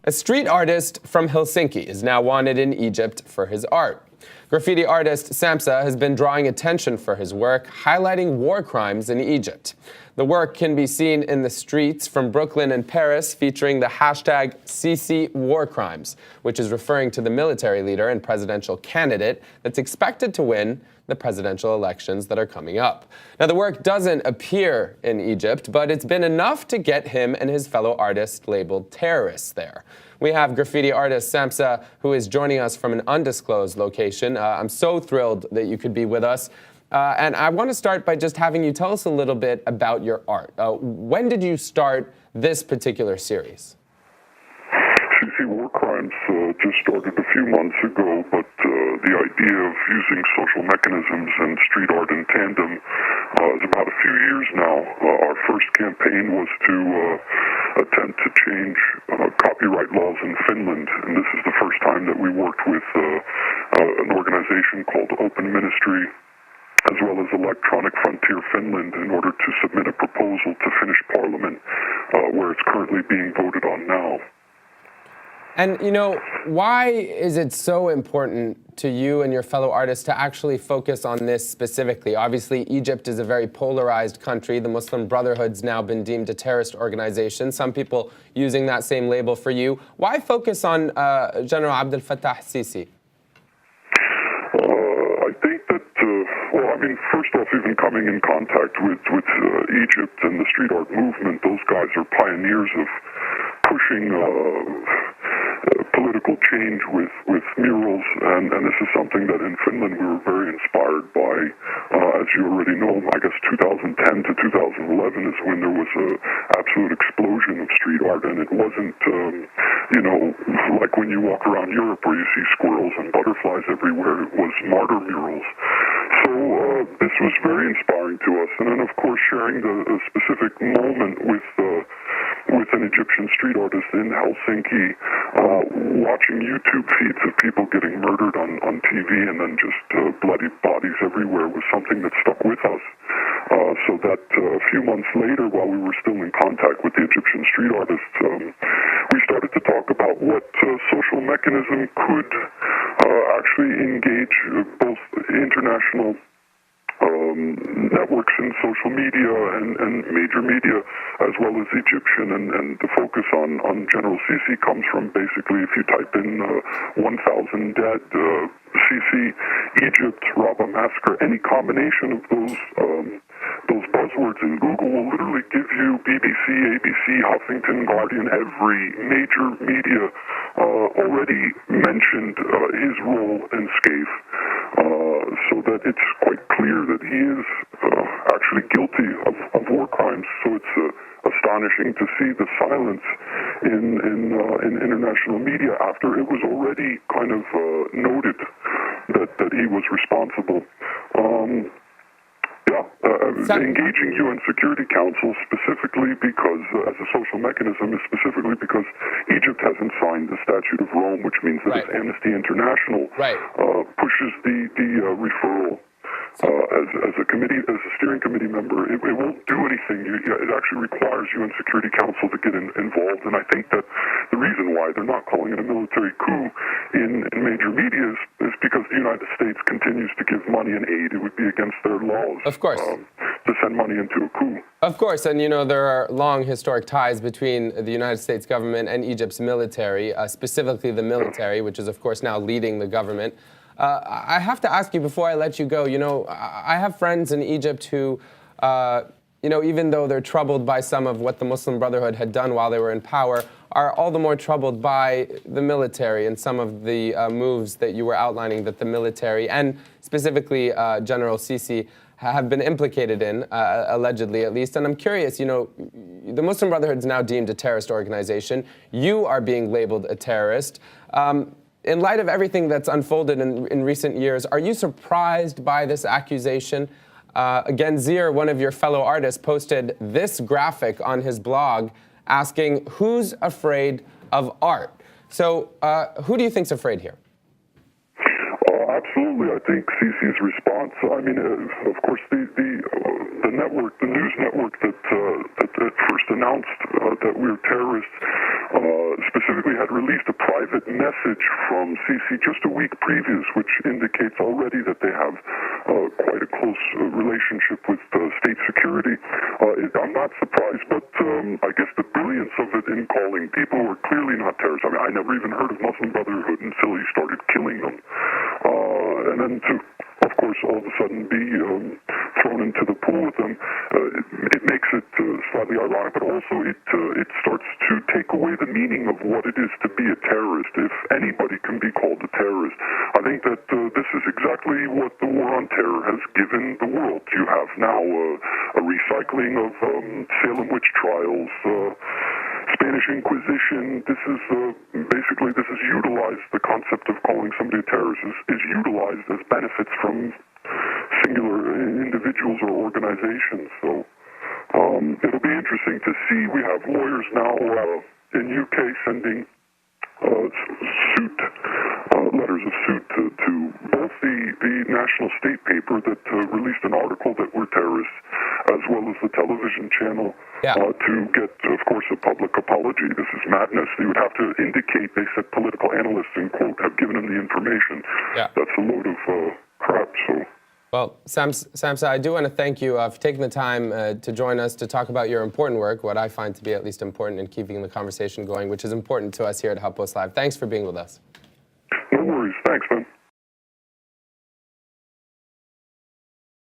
A street artist from Helsinki is now wanted in Egypt for his art. Graffiti artist Sampsa has been drawing attention for his work, highlighting war crimes in Egypt. The work can be seen in the streets from Brooklyn and Paris, featuring the hashtag el-Sisi war crimes, which is referring to the military leader and presidential candidate that's expected to win the presidential elections that are coming up. Now, the work doesn't appear in Egypt, but it's been enough to get him and his fellow artists labeled terrorists there. We have graffiti artist Sampsa, who is joining us from an undisclosed location. I'm so thrilled that you could be with us. And I want to start by just having you tell us a little bit about your art. When did you start this particular series? Sisi war crimes just started a few months ago, but the idea of using social mechanisms and street art in tandem is about a few years now. Our first campaign was to attempt to change copyright laws in Finland, and this is the first time that we worked with an organization called Open Ministry, as well as Electronic Frontier Finland, in order to submit a proposal to Finnish Parliament, where it's currently being voted on now. And, you know, why is it so important to you and your fellow artists to actually focus on this specifically? Obviously, Egypt is a very polarized country. The Muslim Brotherhood's now been deemed a terrorist organization. Some people using that same label for you. Why focus on General Abdel Fattah el-Sisi? I think that, first off, even coming in contact with Egypt and the street art movement, those guys are pioneers of pushing political change with murals, and this is something that in Finland we were very inspired by. As you already know, I guess 2010 to 2011 is when there was an absolute explosion of street art, and it wasn't, like when you walk around Europe where you see squirrels and butterflies everywhere. It was martyr murals. So this was very inspiring to us, and then of course sharing the specific moment with an Egyptian street artist in Helsinki, watching YouTube feeds of people getting murdered on TV and then just bloody bodies everywhere was something that stuck with us. So that a few months later, while we were still in contact with the Egyptian street artists, we started to talk about what social mechanism could actually engage both international networks in social media and major media, as well as Egyptian, and the focus on General Sisi comes from basically, if you type in 1,000 dead, Sisi, Egypt, Rabaa massacre, any combination of those buzzwords in Google will literally give you BBC, ABC, Huffington, Guardian, every major media already mentioned his role in Scaife, so that it's quite clear that he is actually guilty of war crimes. So it's astonishing to see the silence in international media after it was already kind of noted that he was responsible. Engaging UN Security Council specifically because, as a social mechanism, is specifically because Egypt hasn't signed the Statute of Rome, which means that if Amnesty International pushes the referral as a committee, as a steering committee member, it won't do anything. It actually requires UN Security Council to get involved, and I think that the reason why they're not calling it a military coup in major media is because the United States continues to give money and aid. It would be against their laws, of course, to send money into a coup. Of course, and you know, there are long historic ties between the United States government and Egypt's military, specifically the military, which is of course now leading the government. I have to ask you before I let you go, you know, I have friends in Egypt who, you know, even though they're troubled by some of what the Muslim Brotherhood had done while they were in power, are all the more troubled by the military and some of the moves that you were outlining that the military and specifically General Sisi have been implicated in, allegedly at least. And I'm curious, you know, the Muslim Brotherhood is now deemed a terrorist organization. You are being labeled a terrorist. In light of everything that's unfolded in recent years, are you surprised by this accusation? Again, Zir, one of your fellow artists, posted this graphic on his blog asking, who's afraid of art? So who do you think's afraid here? Absolutely. I think Sisi's response, I mean, of course, the network, the news network that first announced that we're terrorists, specifically had released a private message from Sisi just a week previous, which indicates already that they have quite a close relationship with state security. I'm not surprised, but I guess the brilliance of it in calling people who are clearly not terrorists. I mean, I never even heard of Muslim Brotherhood until he started killing them. And then to, of course, all of a sudden be thrown into the pool with them, it makes it slightly ironic, but also it starts to take away the meaning of what it is to be a terrorist, if anybody can be called a terrorist. I think that this is exactly what the war on terror has given the world. You have now a recycling of Salem witch trials, Spanish Inquisition. This is basically, this is utilized, the concept of calling somebody a terrorist is utilized as benefits from singular individuals or organizations. So it'll be interesting to see. We have lawyers now in UK sending letters of suit to both the national state paper that released an article that we're terrorists, as well as the television channel, to get, of course, a public apology. This is madness. You would have to indicate, they said political analysts, in quote, have given them the information. That's a load of crap, so... Well, Sampsa, I do want to thank you for taking the time to join us to talk about your important work, what I find to be at least important in keeping the conversation going, which is important to us here at HuffPost Live. Thanks for being with us. No worries. Thanks, man.